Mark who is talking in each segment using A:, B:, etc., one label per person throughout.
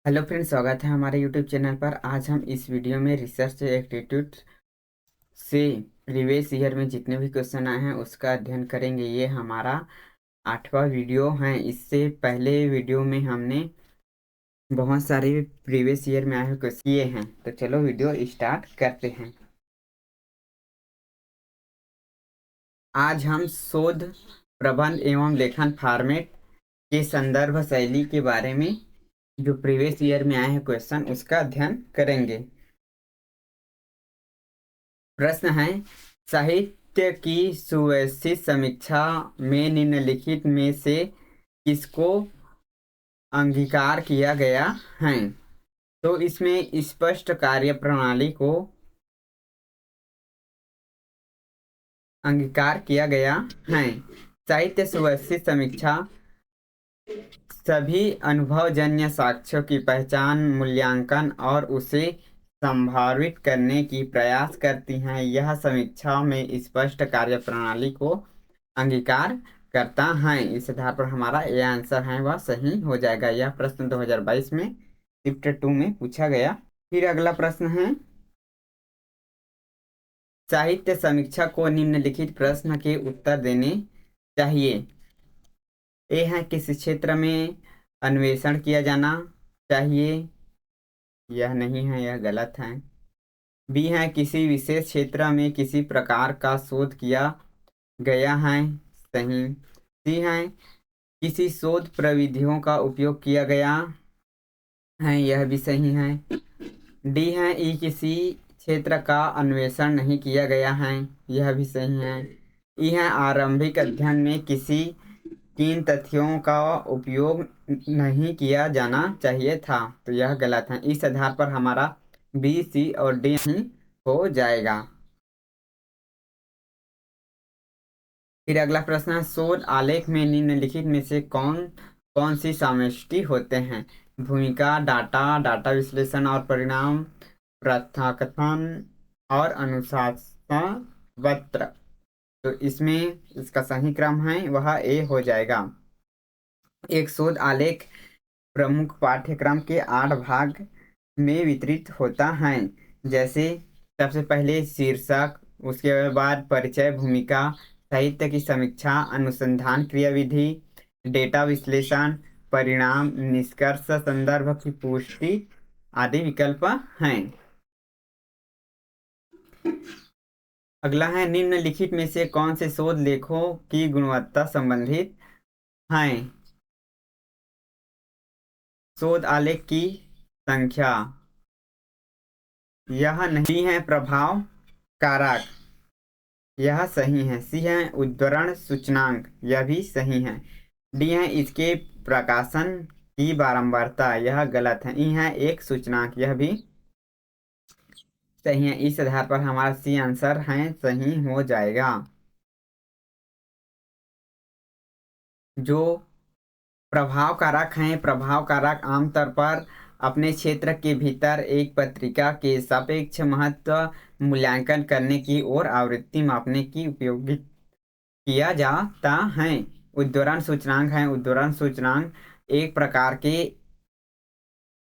A: Hello friends, स्वागत है हमारे यूट्यूब चैनल पर। आज हम इस वीडियो में रिसर्च एप्टीट्यूड से प्रीवियस ईयर में जितने भी क्वेश्चन आए हैं उसका अध्ययन करेंगे। ये हमारा 8वां वीडियो है। इससे पहले वीडियो में हमने बहुत सारे प्रीवियस ईयर में आए हुए क्वेश्चन किए हैं। तो चलो वीडियो स्टार्ट करते हैं। आज हम शोध प्रबंध एवं लेखन फॉर्मेट के संदर्भ शैली के बारे में, जो प्रीवियस ईयर में आए हैं क्वेश्चन, उसका अध्ययन करेंगे। प्रश्न है, साहित्य की सुव्यवस्थित समीक्षा में निम्नलिखित में से किसको अंगीकार किया गया है? तो इसमें स्पष्ट कार्य प्रणाली को अंगीकार किया गया है। साहित्य सुव्यवस्थित समीक्षा सभी अनुभवजन्य साक्ष्यों की पहचान, मूल्यांकन और उसे संभावित करने की प्रयास करती हैं। यह समीक्षा में स्पष्ट कार्य प्रणाली को अंगीकार करता है। इस आधार पर हमारा यह आंसर है वह सही हो जाएगा। यह प्रश्न 2022 में शिफ्ट 2 में पूछा गया। फिर अगला प्रश्न है, साहित्य समीक्षा को निम्नलिखित प्रश्न के उत्तर देने चाहिए। ए है, किस क्षेत्र में अन्वेषण किया जाना चाहिए? यह नहीं है, यह गलत है। बी है, किसी विशेष क्षेत्र में किसी प्रकार का शोध किया गया है? सही। सी है, किसी शोध प्रविधियों का उपयोग किया गया है? यह भी सही है। डी है, ई किसी क्षेत्र का अन्वेषण नहीं किया गया है? यह भी सही है। ई है, आरंभिक अध्ययन में किसी किन तथ्यों का उपयोग नहीं किया जाना चाहिए था? तो यह गलत है। इस आधार पर हमारा बी, सी और डी ही हो जाएगा। फिर अगला प्रश्न है, शोध आलेख में निम्नलिखित में से कौन कौन सी समष्टि होते हैं? भूमिका, डाटा, डाटा विश्लेषण और परिणाम, प्रथाकथन और अनुशासन पत्र। तो इसमें इसका सही क्रम है वह ए हो जाएगा। एक शोध आलेख प्रमुख पाठ्यक्रम के 8 भाग में वितरित होता है। जैसे सबसे पहले शीर्षक, उसके बाद परिचय, भूमिका, साहित्य की समीक्षा, अनुसंधान क्रियाविधि, डेटा विश्लेषण, परिणाम, निष्कर्ष, संदर्भ की पुष्टि आदि विकल्प हैं। अगला है, निम्नलिखित में से कौन से शोध लेखों की गुणवत्ता संबंधित हैं? शोध आलेख की संख्या, यह नहीं है। प्रभाव कारक, यह सही है। सी है, उद्धरण सूचकांक, यह भी सही है। डी है, इसके प्रकाशन की बारंबारता, यह गलत है। ई है, एक सूचकांक, यह भी सही है। इस आधार पर हमारा सी आंसर है सही हो जाएगा। जो प्रभाव कारक हैं, प्रभाव कारक आमतौर पर अपने क्षेत्र के भीतर एक पत्रिका के सापेक्ष महत्व मूल्यांकन करने की और आवृत्ति मापने की उपयोग किया जाता है। उद्धरण सूचकांक है। उद्धरण सूचकांक एक प्रकार के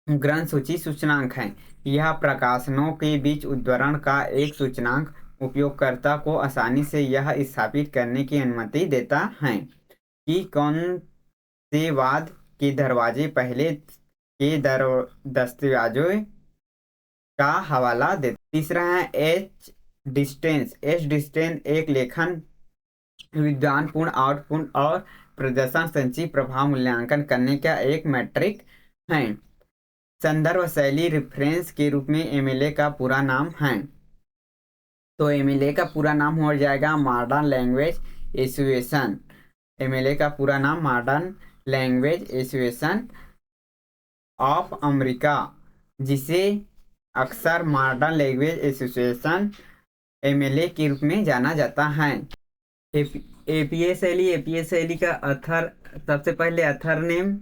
A: ग्रंथ सूची सूचकांक है। यह प्रकाशनों के बीच उद्धरण का एक सूचकांक उपयोगकर्ता को आसानी से यह स्थापित करने की अनुमति देता है कि कौन से वाद के दरवाजे पहले के दस्तावेजों का हवाला देते। तीसरा है एच डिस्टेंस। एच डिस्टेंस एक लेखन विद्वानपूर्ण आउटपुट और प्रदर्शन संचित प्रभाव मूल्यांकन करने का एक मैट्रिक है। संदर्भ शैली रेफरेंस के रूप में एमएलए का पूरा नाम है। तो एमएलए का पूरा नाम हो जाएगा मॉडर्न लैंग्वेज एसोसिएशन। एमएलए का पूरा नाम modern language association of America, जिसे अक्सर मॉडर्न लैंग्वेज एसोसिएशन एमएलए के रूप में जाना जाता है। एपीएस शैली का अथर, सबसे पहले अथर नेम,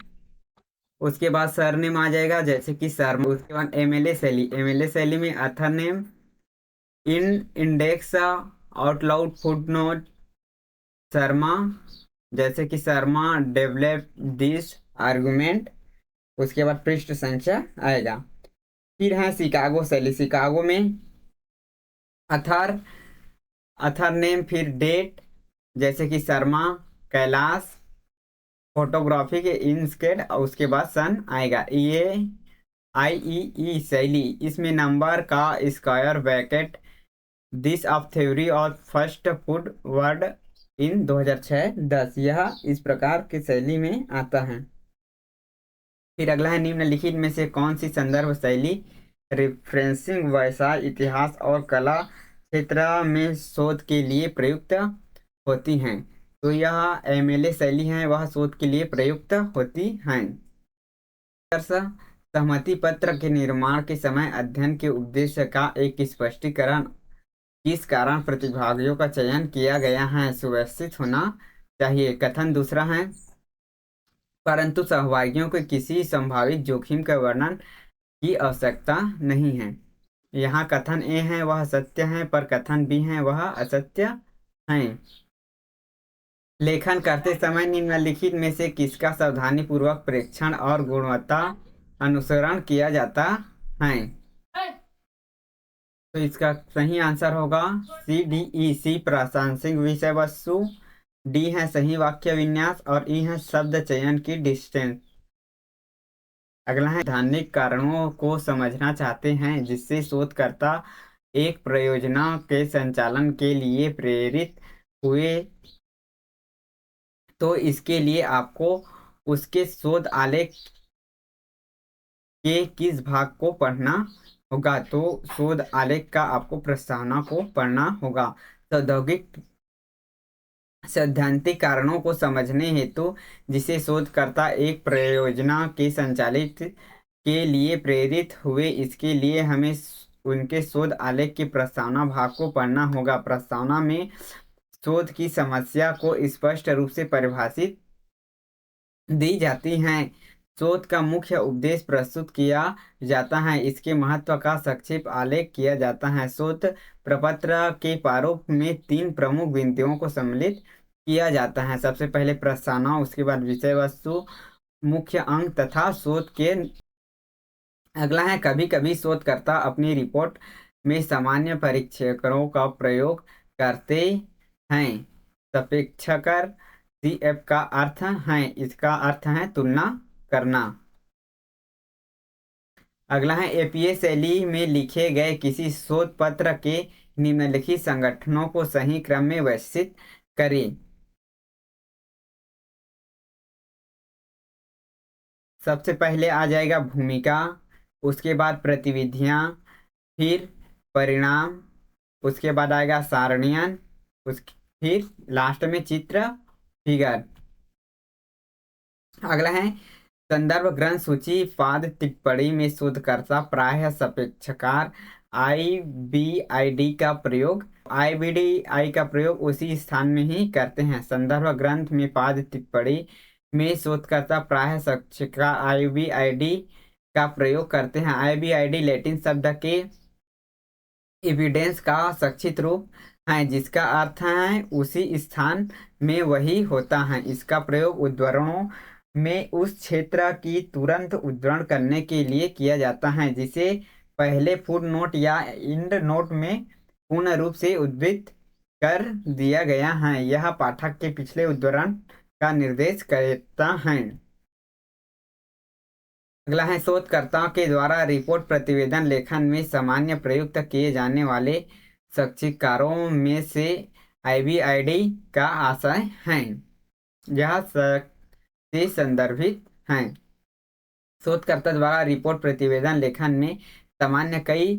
A: उसके बाद सरनेम आ जाएगा जैसे कि शर्मा। उसके बाद एमएलए शैली, एमएलए शैली में अथर नेम, इन इंडेक्स, आउटलाउड, फुटनोट, शर्मा, जैसे कि शर्मा डेवलप दिस आर्गुमेंट, उसके बाद पृष्ठ संख्या आएगा। फिर है शिकागो शैली। शिकागो में अथर, अथर नेम, फिर डेट, जैसे कि शर्मा, कैलाश, फोटोग्राफी के इनस्केड, और उसके बाद सन आएगा। ये IEE शैली, इसमें नंबर का square bracket, this of theory और फर्स्ट फूड वर्ड इन 2006-10, यह इस प्रकार की शैली में आता है। फिर अगला है निम्नलिखित में से कौन सी संदर्भ शैली रिफ्रेंसिंग व्यवसाय, इतिहास और कला क्षेत्र में शोध के लिए प्रयुक्त होती हैं। तो यह MLA शैली है, वह शोध के लिए प्रयुक्त होती हैं। सहमति पत्र के निर्माण के समय अध्ययन के उद्देश्य का एक स्पष्टीकरण, किस कारण प्रतिभागियों का चयन किया गया है, सुव्यवस्थित होना चाहिए। कथन दूसरा है, परंतु सहभागियों को किसी संभावित जोखिम का वर्णन की आवश्यकता नहीं है। यहाँ कथन ए है वह सत्य है, पर कथन बी है वह असत्य है। लेखन करते समय निम्नलिखित में से किसका सावधानीपूर्वक परीक्षण और गुणवत्ता अनुसरण किया जाता है। तो इसका सही आंसर होगा CDE। सी प्रासंगिक विषय वस्तु, डी है सही वाक्य विन्यास, और ई है शब्द चयन की डिस्टेंस। अगला है धार्मिक कारणों को समझना चाहते हैं जिससे शोधकर्ता एक परियोजना के संचालन के लिए प्रेरित हुए, तो इसके लिए आपको उसके शोध आलेख के किस भाग को पढ़ना होगा। तो शोध आलेख का आपको प्रस्तावना को पढ़ना होगा। औद्योगिक सैद्धांतिक कारणों को समझने हेतु जिसे शोधकर्ता एक परियोजना के संचालित के लिए प्रेरित हुए, इसके लिए हमें उनके शोध आलेख के प्रस्तावना भाग को पढ़ना होगा। प्रस्तावना में शोध की समस्या को स्पष्ट रूप से परिभाषित दी जाती हैं। शोध का मुख्य उद्देश्य प्रस्तुत किया जाता है, इसके महत्व का संक्षिप्त आलेख किया जाता है। शोध प्रपत्र के प्रारूप में 3 प्रमुख बिंदुओं को सम्मिलित किया जाता है। सबसे पहले प्रस्तावना, उसके बाद विषय वस्तु, मुख्य अंक तथा शोध के। अगला है कभी कभी शोधकर्ता अपनी रिपोर्ट में सामान्य परीक्षकों का प्रयोग करते हैं। सापेक्षकर CF का अर्थ है, इसका अर्थ है तुलना करना। अगला है APA शैली में लिखे गए किसी शोध पत्र के निम्नलिखित संगठनों को सही क्रम में व्यवस्थित करें। सबसे पहले आ जाएगा भूमिका, उसके बाद प्रतिविधियां, फिर परिणाम, उसके बाद आएगा सारणियन, उस फिर लास्ट में चित्र, फिगर। अगला है संदर्भ ग्रंथ सूची पाद टिप्पणी में शोधकर्ता प्रायः सापेक्षकार IBID का प्रयोग, IBDI का प्रयोग उसी स्थान में ही करते हैं। संदर्भ ग्रंथ में पाद टिप्पणी में शोधकर्ता प्रायः सापेक्षकार IBID का प्रयोग करते हैं। IBID लैटिन शब्द के एविडेंस का संक्षिप्त रूप है, जिसका अर्थ है उसी स्थान में वही होता है। इसका प्रयोग उद्धरणों में उस क्षेत्र की तुरंत उद्धरण करने के लिए किया जाता है जिसे पहले फुट नोट या इंड नोट में पूर्ण रूप से उद्धृत कर दिया गया है। यह पाठक के पिछले उद्धरण का निर्देश करता है। अगला है शोधकर्ताओं के द्वारा रिपोर्ट प्रतिवेदन लेखन में सामान्य प्रयुक्त किए जाने वाले साक्षीकारों में से IBID का आशय है। यह से संदर्भित हैं। शोधकर्ता द्वारा रिपोर्ट प्रतिवेदन लेखन में सामान्य कई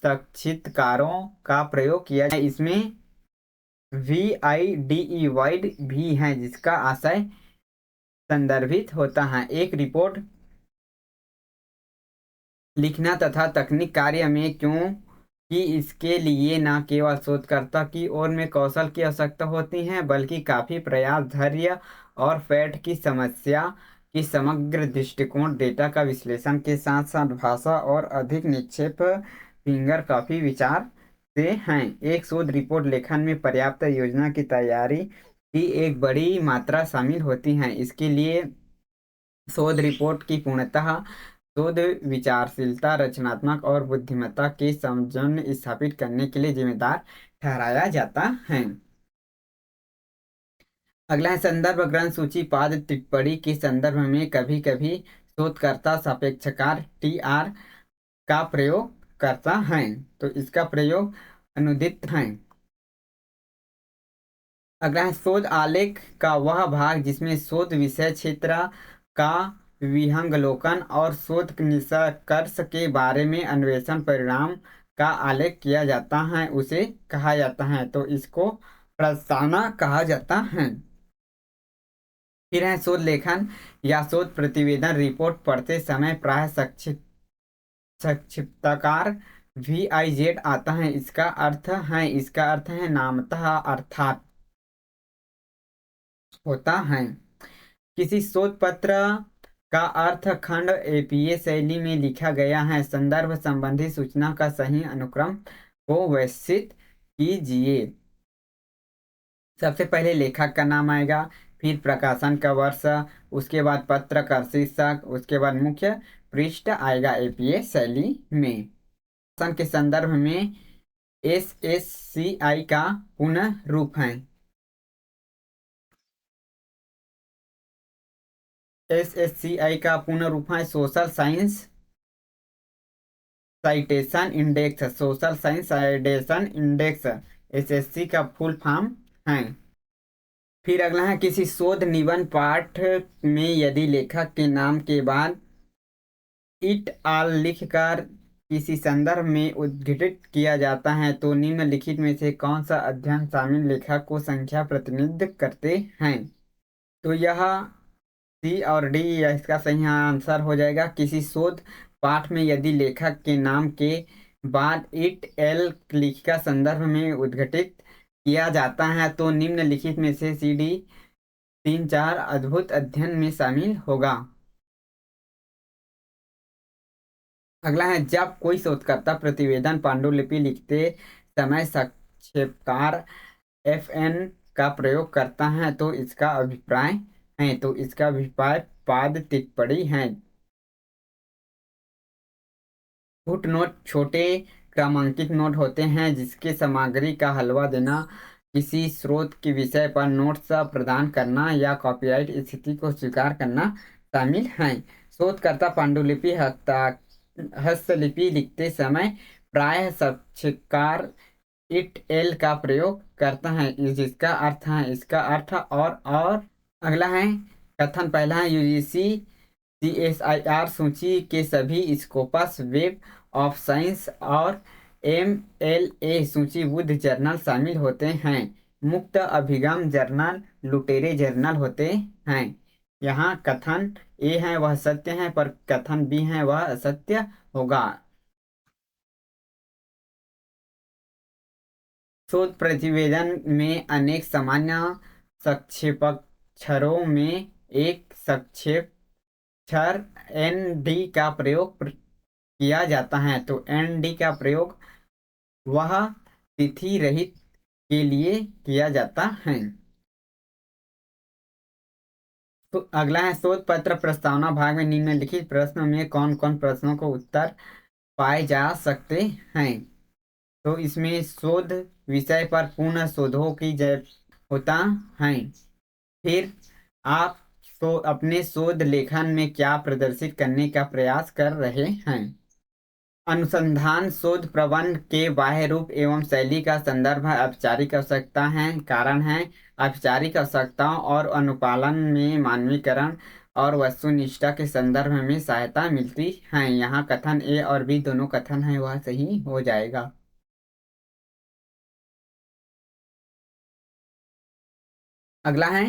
A: साक्षीकारों का प्रयोग किया जाए। इसमें VIDE वाइड भी है, जिसका आशय संदर्भित होता है। एक रिपोर्ट लिखना तथा तकनीक कार्य में, क्योंकि इसके लिए न केवल शोधकर्ता की ओर में कौशल की आवश्यकता होती है, बल्कि काफी प्रयास, धैर्य और पैठ की समस्या की समग्र दृष्टिकोण, डेटा का विश्लेषण के साथ साथ भाषा और अधिक निक्षेप फिंगर काफी विचार से हैं। एक शोध रिपोर्ट लेखन में पर्याप्त योजना की तैयारी की एक बड़ी मात्रा शामिल होती है। इसके लिए शोध रिपोर्ट की पूर्णतः शोध विचारशीलता, रचनात्मक और बुद्धिमत्ता के सौजन्य स्थापित करने के लिए जिम्मेदार ठहराया जाता है। अगला है संदर्भ ग्रंथ सूची पाद टिप्पणी के संदर्भ में कभी कभी शोधकर्ता सापेक्षकार TR का प्रयोग करता है, तो इसका प्रयोग अनुदित है। अगला है शोध आलेख का वह भाग जिसमें शोध विषय क्षेत्र का विहंगलोकन और शोध निष्कर्ष के बारे में अन्वेषण परिणाम का आलेख किया जाता है उसे कहा जाता है, तो इसको प्रस्तावना कहा जाता है। फिर है शोध लेखन या शोध प्रतिवेदन रिपोर्ट पढ़ते समय प्राय संक्षिप्तकार VIZ आता है। इसका अर्थ है नामतः अर्थात होता है। किसी शोध पत्र का अर्थ खंड APA शैली में लिखा गया है। संदर्भ संबंधी सूचना का सही अनुक्रम को व्यवस्थित कीजिए। सबसे पहले लेखक का नाम आएगा, फिर प्रकाशन का वर्ष, उसके बाद पत्र का शीर्षक, उसके बाद मुख्य पृष्ठ आएगा APA शैली में। प्रकाशन के संदर्भ में SSCI का पुनः रूप है। SSCI का पूर्ण रूप है social science citation index. Social science citation index SSC का फुल फॉर्म है। फिर अगला है किसी शोध निबंध पाठ में यदि लेखक के नाम के बाद इट आल लिखकर किसी संदर्भ में उद्धृत किया जाता है तो निम्नलिखित में से कौन सा अध्ययन शामिल लेखक को संख्या प्रतिनिधित्व करते हैं, तो यह C और D यह इसका सही आंसर हो जाएगा। किसी शोध पाठ में यदि लेखक के नाम के बाद इट एल लिखकर संदर्भ में उद्घटित किया जाता है तो निम्नलिखित में से CD 3-4 अद्भुत अध्ययन में शामिल होगा। अगला है जब कोई शोधकर्ता प्रतिवेदन पांडुलिपि लिखते समय संक्षेपकार FN का प्रयोग करता है तो इसका अभिप्राय है, तो इसका अभिप्राय पाद टिप्पणी है। फुट नोट छोटे क्रमांकित नोट होते हैं जिसके सामग्री का हलवा देना, किसी स्रोत के विषय पर नोट्स प्रदान करना या कॉपीराइट स्थिति को स्वीकार करना शामिल है। शोधकर्ता पांडुलिपि हस्तलिपि लिखते समय प्रायः साक्षात्कार इट एल का प्रयोग करता है, जिसका अर्थ है इसका अर्थ और अगला है कथन। पहला है UGC CSIR सूची के सभी स्कोपस वेब ऑफ साइंस और MLA सूचीबद्ध जर्नल शामिल होते हैं। मुक्त अभिगम जर्नल लुटेरे जर्नल होते हैं। यहाँ कथन A है वह सत्य है पर कथन B है वह असत्य होगा। शोध प्रतिवेदन में अनेक सामान्य संक्षेपाक्षरों में एक संक्षेपाक्षर ND का प्रयोग किया जाता है, तो ND का प्रयोग वह तिथि रहित के लिए किया जाता है। तो अगला है शोध पत्र प्रस्तावना भाग में निम्नलिखित प्रश्नों में कौन कौन प्रश्नों को उत्तर पाए जा सकते हैं, तो इसमें शोध विषय पर पूर्ण शोधों की जय होता है। फिर आप तो अपने शोध लेखन में क्या प्रदर्शित करने का प्रयास कर रहे हैं। अनुसंधान शोध प्रबंध के बाह्य रूप एवं शैली का संदर्भ है। औपचारिक आवश्यकता है कारण है औपचारिक आवश्यकताओं और अनुपालन में मानवीकरण और वस्तुनिष्ठता के संदर्भ में सहायता मिलती है। यहाँ कथन A और B दोनों कथन है वह सही हो जाएगा। अगला है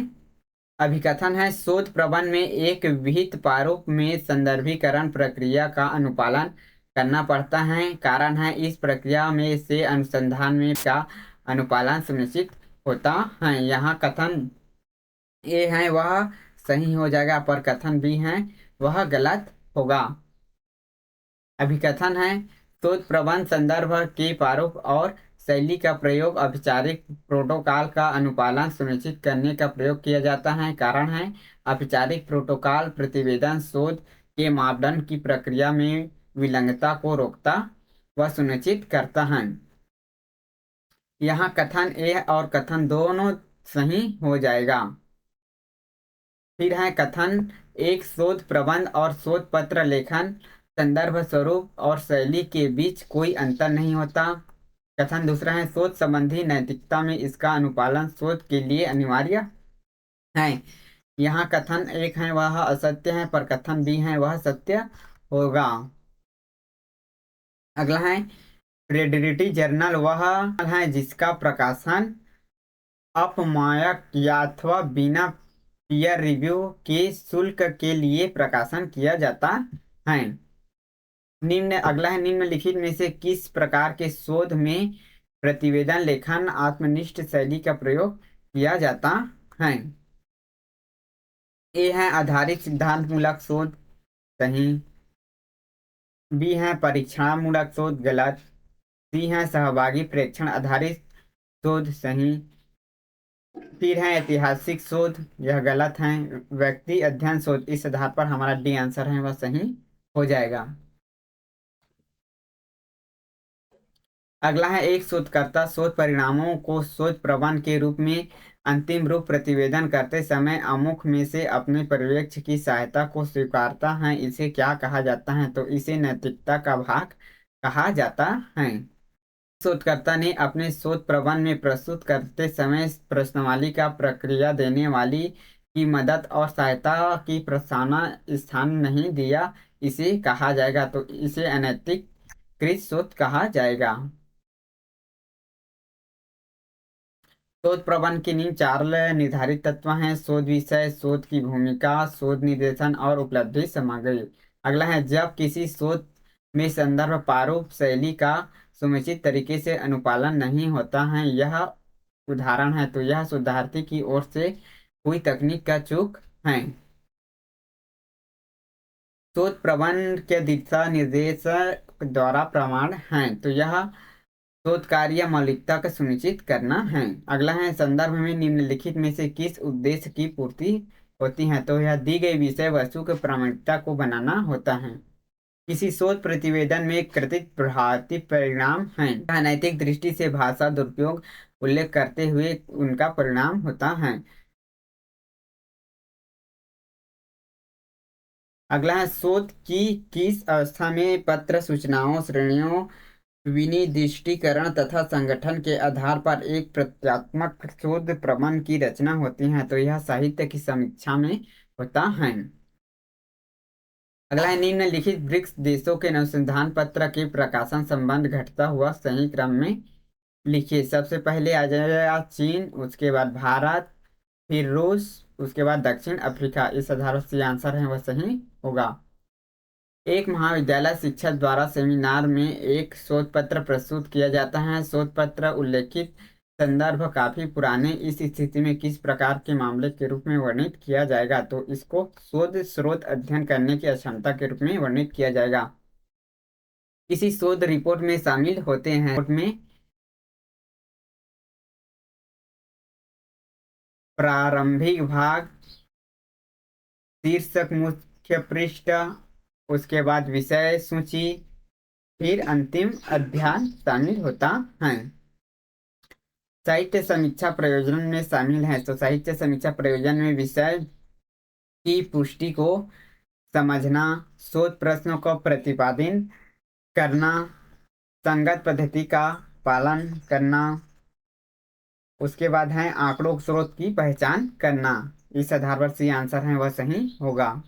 A: अभिकथन है शोध प्रबंध में एक विहित प्रारूप में संदर्भीकरण प्रक्रिया का अनुपालन करना पड़ता है कारण है इस प्रक्रिया में से अनुसंधान में का अनुपालन सुनिश्चित होता है। यहाँ कथन A है वह सही हो जाएगा पर कथन B है वह गलत होगा। अभिकथन है शोध प्रबंध संदर्भ के प्रारूप और शैली का प्रयोग औपचारिक प्रोटोकॉल का अनुपालन सुनिश्चित करने का प्रयोग किया जाता है। कारण है औपचारिक प्रोटोकॉल प्रतिवेदन शोध के मापदंड की प्रक्रिया में विलंबता को रोकता व सुनिश्चित करता है। यहाँ कथन ए और कथन दोनों सही हो जाएगा। फिर है कथन एक शोध प्रबंध और शोध पत्र लेखन संदर्भ स्वरूप और शैली के बीच कोई अंतर नहीं होता। कथन दूसरा है शोध संबंधी नैतिकता में इसका अनुपालन शोध के लिए अनिवार्य है। यहाँ कथन एक है वह असत्य है, पर कथन बी है वह सत्य होगा। अगला है क्रेडिटी जर्नल वह है जिसका प्रकाशन अपमायक या अथवा बिना पीयर रिव्यू के शुल्क के लिए प्रकाशन किया जाता है। अगला है निम्नलिखित में से किस प्रकार के शोध में प्रतिवेदन लेखन आत्मनिष्ठ शैली का प्रयोग किया जाता है। ए है आधारित सिद्धांत मूलक शोध, सही। बी है परीक्षणामूलक शोध, गलत। सी है सहभागी प्रेक्षण आधारित शोध, सही। फिर है ऐतिहासिक शोध, यह गलत है। व्यक्ति अध्ययन शोध, इस आधार पर हमारा डी आंसर है वह सही हो जाएगा। अगला है एक शोधकर्ता शोध परिणामों को शोध प्रबंध के रूप में अंतिम रूप प्रतिवेदन करते समय अमुख में से अपने पर्यवेक्षक की सहायता को स्वीकारता है, इसे क्या कहा जाता है? तो इसे नैतिकता का भाग कहा जाता है। शोधकर्ता ने अपने शोध प्रबंध में प्रस्तुत करते समय प्रश्नावली का प्रक्रिया देने वाली की मदद और सहायता की प्रस्तावना स्थान नहीं दिया, इसे कहा जाएगा। तो इसे अनैतिक कृत शोध कहा जाएगा। शोध प्रबंध की नींव चार निर्धारित तत्व हैं: शोध विषय, शोध की भूमिका, शोध निर्देशन और उपलब्धि सामग्री। अगला है जब किसी शोध में संदर्भ प्रारूप शैली का समुचित तरीके से अनुपालन नहीं होता है, यह उदाहरण है, तो यह शोधार्थी की ओर से हुई तकनीक का चूक है। शोध प्रबंध के दिशा निर्देश द्वारा प्रमाण है, तो यह शोध कार्य मौलिकता का सुनिश्चित करना है। अगला है संदर्भ में निम्नलिखित में से किस उद्देश्य की पूर्ति होती है? तो यह दी गई विषय वस्तु की प्रामाणिकता को बनाना होता है। किसी शोध प्रतिवेदन में कृतिक प्रभावी परिणाम है, अनैतिक दृष्टि से भाषा दुरुपयोग उल्लेख करते हुए उनका परिणाम होता है। अगला है शोध की किस अवस्था में पत्र सूचनाओं श्रेणियों विनिर्दिष्टीकरण तथा संगठन के आधार पर एक प्रत्यात्मक शोध प्रबंध की रचना होती है? तो यह साहित्य की समीक्षा में होता है। अगला है निम्नलिखित ब्रिक्स देशों के अनुसंधान पत्र के प्रकाशन संबंध घटता हुआ सही क्रम में लिखिए। सबसे पहले आ जाएगा चीन, उसके बाद भारत, फिर रूस, उसके बाद दक्षिण अफ्रीका। इस आधार से आंसर है वह सही होगा। एक महाविद्यालय शिक्षक द्वारा सेमिनार में एक शोध पत्र प्रस्तुत किया जाता है। शोध पत्र उल्लेखित संदर्भ काफी पुराने इस स्थिति में किस प्रकार के मामले के रूप में वर्णित किया जाएगा? तो इसको शोध स्रोत अध्ययन करने की अक्षमता के रूप में वर्णित किया जाएगा। किसी शोध रिपोर्ट में शामिल होते हैं रिपोर्ट में प्रारंभिक भाग, शीर्षक, मुख्य पृष्ठ, उसके बाद विषय सूची, फिर अंतिम अध्याय शामिल होता है। साहित्य समीक्षा प्रयोजन में शामिल है, तो साहित्य समीक्षा प्रयोजन में विषय की पुष्टि को समझना, शोध प्रश्नों को प्रतिपादित करना, संगत पद्धति का पालन करना, उसके बाद है आंकड़ों स्रोत की पहचान करना। इस आधार पर सी आंसर है वह सही होगा।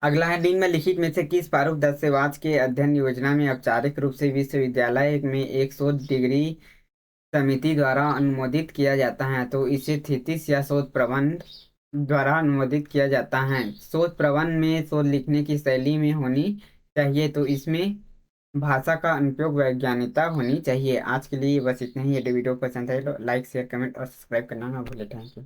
A: अगला है निम्नलिखित में से किस प्रारूप दस्तावेज के अध्ययन योजना में औपचारिक रूप से विश्वविद्यालय में एक शोध डिग्री समिति द्वारा अनुमोदित किया जाता है? तो इसे थीसिस या शोध प्रबंध द्वारा अनुमोदित किया जाता है। शोध प्रबंध में शोध लिखने की शैली में होनी चाहिए, तो इसमें भाषा का अनुप्रयोग वैज्ञानिकता होनी चाहिए। आज के लिए बस इतना ही। यदि वीडियो पसंद है तो लाइक शेयर कमेंट और सब्सक्राइब करना ना भूलें। Thank you.